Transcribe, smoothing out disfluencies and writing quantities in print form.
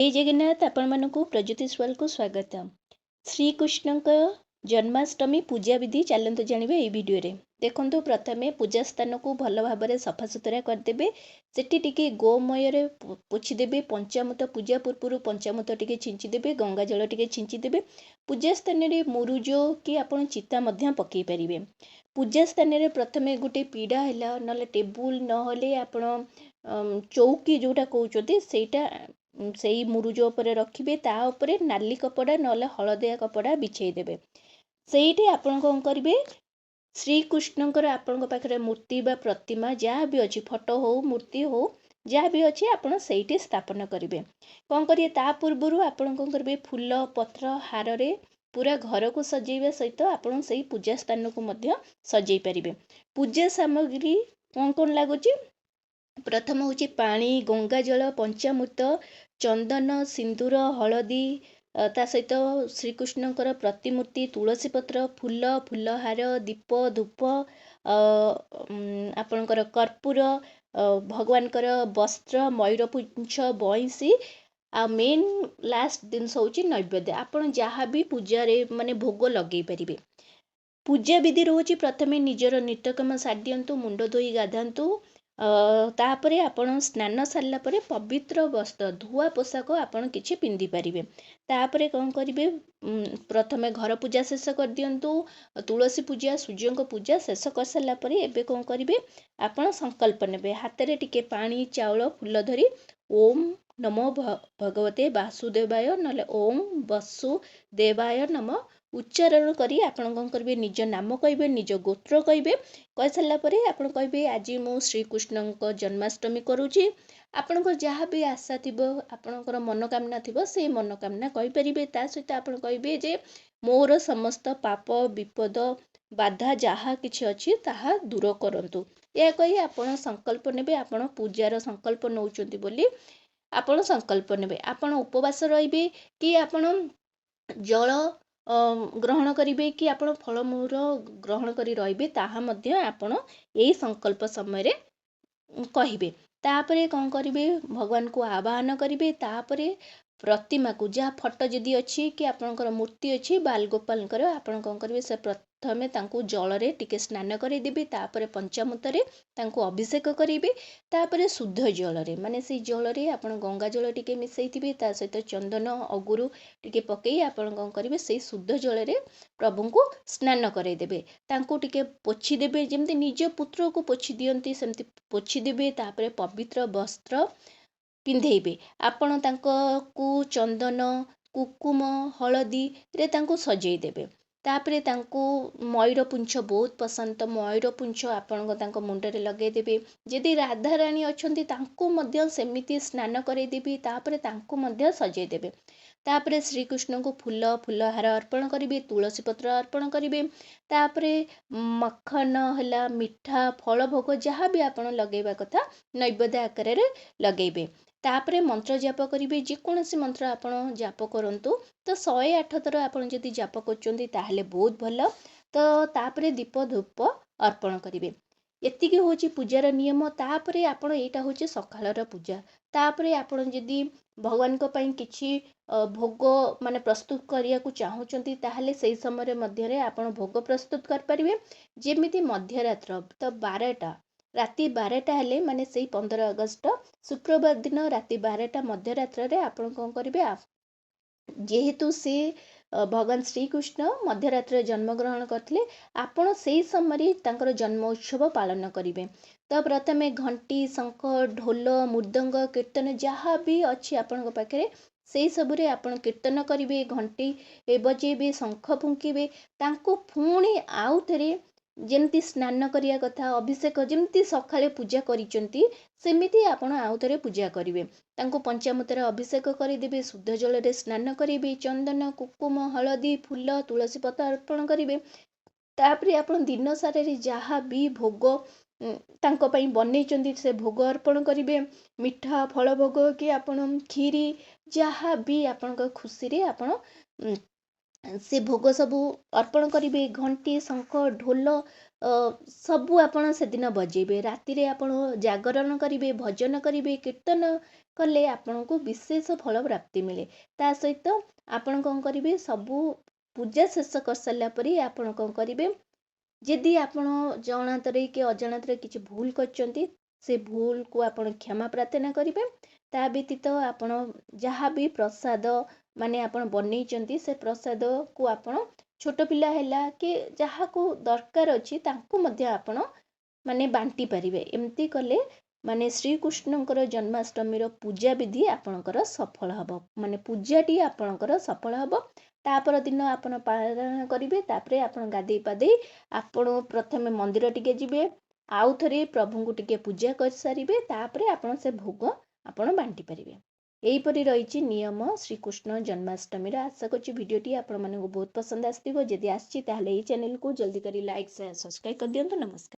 जय जगन्नाथ आपण प्रज्योति स्वाल को स्वागत। श्रीकृष्ण जन्माष्टमी पूजा विधि चलते जानवे ये वीडियो रे। देखो प्रथमे पूजा स्थान को भल भाव में सफा सुतरा करदे। सेठी टिके गोमय पोछीदेवे। पंचामृत पूजा पूर्व पंचामृत टिके छिंचीदेवे। गंगा जल टिके छिंचीदेवे। पूजा स्थान में मुरुज कि आपण चिता पकई पारे। पूजा स्थान में प्रथमे गोटे पीड़ा है ना टेबुल ना आपण चौकी जोटा कहते सेटा से मुरुज उपरे रखिए। ताऊपर नाली कपड़ा ना हलदिया कपड़ा बिछे देवे। सेठी आपण कौन करेंगे श्रीकृष्णकर आपण पाखे मूर्ति बा प्रतिमा जहाँ भी अच्छी फोटो हो मूर्ति हो जहाँ भी अच्छी आपण से स्थापन करेंगे। कौन करिए ता पूर्व आपण कौन करेंगे फूल पत्र हार रे पूरा घर को सजेवा सहित आपण से पूजा स्थान को सजई पारे। पूजा सामग्री कौन कौन लगुच प्रथम हूँ पानी गंगा जल पंचामृत चंदन सिंदूर हलदी ता सहित श्रीकृष्णकर प्रतिमूर्ति तुलसी पत्र फूल फूलहार दीप धूप आपणकर कर्पूर भगवानकर वस्त्र मयूरपुंछ बईसी आ मेन लास्ट दिन हूँ नैवेद्य। आपण जहाँ भी पूजा रे माने भोग लगे पारे। पूजा विधि रोचे प्रथमे निजर नित्यकर्म सारी दिंतु मुंड धोई गाधातु। तापरे आपण स्नान सारला परे पवित्र वस्त्र धुआ पोशाक आपण किछि पिंधि पारिबे। तापरे कौन करिवे प्रथमे घर पूजा शेष कर दियंतु। तुलसी पूजा सूर्य को पूजा शेष कर सारला परे एबे कौन करिवे आपण संकल्प नेबे। हाथ रे टिके पानी चाउल फूल धरी ओम नमो भगवते वासुदेवाय नले ओम वसुदेवाय नमः उच्चारण करी आपण कौन करिवे निज नाम कहिबे निज गोत्र कहिबे। कहि सारला परे आपण कहिबे आज मु श्रीकृष्ण जन्माष्टमी करूची। आपणकर जहाँ भी आशा थिबो आपणकर मनोकामना थिबो से मनोकामना कहि परिबे। ता सहित आपण कहिबे जे मोर समस्त पाप विपद बाधा जहाँ किछि अछि ताहा दूर करंतु। या कहि आपण संकल्प नेबे। आपण पूजार संकल्प नउचंती बोली आपण संकल्प नेबे। आपण उपवास रहिबे कि आपण जल ग्रहण करिवे कि आपण फलमूल ग्रहण करी रहिबे ताहा मध्य आपण यही संकल्प समय रे कहिबे। तापरे कौन करिवे भगवान को आवाहन करिवे। तापरे प्रतिमा को जहाँ फोटो जदि अच्छी कि आपणकर मूर्ति अच्छी बाल गोपाल आपण कौन करिवे से प्रथमे तांको जल रे टिके स्नान करदेवे। तापरे पंचामृत रे तांको अभिषेक करिवे। तापरे शुद्ध जल रे माने से जल रे आपण गंगा जल टिके मिसैथिबे ता सहित चंदन अगुरु टिके पकई आपण कौन करिवे से शुद्ध जल रे प्रभु को स्नान करदेवे। तांको टिके पोछि देबे जेमति निज पुत्र को पोछि दियंती सेमति पोछि देबे। तापरे पवित्र वस्त्र पिंधेबे। आपण तांको चंदन कुकुम हलदी रे तांको सजई देबे। तापरे तांको मयूरपुंछ बहुत पसंद तो मयूरपुंछ आपण तांको मुंडरे लगे देबे। जदि राधा रानी अछंती तांको मध्य सेमिति स्नान करे देबे। तापरे तांको मध्य सजई देबे। तापरे श्रीकृष्ण को फूल फूलहार अर्पण करिवे तुलसी पत्र अर्पण करिवे। तापरे मक्खन हला मिठा फल भोग जहाँ भी आपण लगेबा कथा नैवेद्य आकार रे लगेबे। तापरे मंत्र जाप करिवे जेकोसी मंत्र आपण जाप करंतु तो 108 थर आपण जदि जाप करचंती ताहले बहुत भल। तो तापरे दीप धूप अर्पण करिवे। एतिकी होची पूजार नियम। तापरे आपण एटा होची सकाळर पूजा। तापरे आपण जदि भगवान को पई किछि भोग माने प्रस्तुत करिया को चाहूचंती ताहले सेही समय मध्य रे आपण भोग प्रस्तुत कर परिवे। जेमिति मध्यरात्र तो 12टा राति 12टा हेले माने सेही 15 अगस्त शुक्रवार दिन राति 12टा मध्यरात्र रे आपण कौन करिवे जेहेतु से भगवान श्रीकृष्ण मध्यरात्र जन्म ग्रहण करथिले आपण सेही समय तांकर जन्म उत्सव पालन करिवे। तो प्रथमे घंटी शंख ढोल मृदंग कीर्तन जहाँ भी अच्छी आपण पाखे से सबुरे आपण कीर्तन करिवे घंटी बजेबे शंख फुंकिबे। तांको पुणी आउ थरे जेमती स्नान करिया कथा अभिषेक जेमती सकाळे पूजा करिचंती सेमिति आपण आउ थरे पूजा करिवे। तांको पंचामृत रे अभिषेक करिदेबे शुद्ध जल रे स्नान करिवे चंदन कुकुम हलदी फूल तुलसी पत्र अर्पण करिवे। तापरे आपण दिन सारे रे जहाँ भी भोग तांको पई बनेइचंती से भोग अर्पण करिवे। मिठा फल भोग कि आपण खीरी जहाँ भी आपण खुशी रे आपण से भोग सबू अर्पण करेंगे घंटी शंख ढोल सबू आपण से दिन बजेबे राति रे आपण जागरण करेंगे भजन करेंगे कीर्तन कले आपण को विशेष फल प्राप्ति मिले ता सहित आपण कौन करेंगे सबू पूजा शेष कर सारा पर आपण कौन करेंगे जदि आपण जनातरे कि अजाणतरे किसी भूल करचंती से भूल को आपण क्षमा प्रार्थना करेंगे ता व्यतीत आपण जहाँ भी प्रसाद माने आपण बनई से प्रसाद को आपण छोट पिला हैला कि जहाँ को दरकार अच्छी तांको मध्य आपण माने बांटी पारिबे एमती कले माने श्रीकृष्णकर जन्माष्टमी पूजा विधि आपणकर सफल हब माने पूजाटी आपणकर सफल हब तापर दिन आपण पारण करेंगे तापर आपण गाधे पाधे आपण प्रथमे मंदिर टिके जिबे आउ थरे प्रभु को टिके पूजा कर सारिबे तापर आपण से भोग आपण बांटी पारिबे एहीपरि रही नियम श्रीकृष्ण जन्माष्टमी आशा करी भिडटी आपण मानक बहुत पसंद आसथिबो जदि आछि ताहले एही चैनल को जल्दी करी लाइक शेयर सब्सक्राइब कर दियंतु नमस्कार।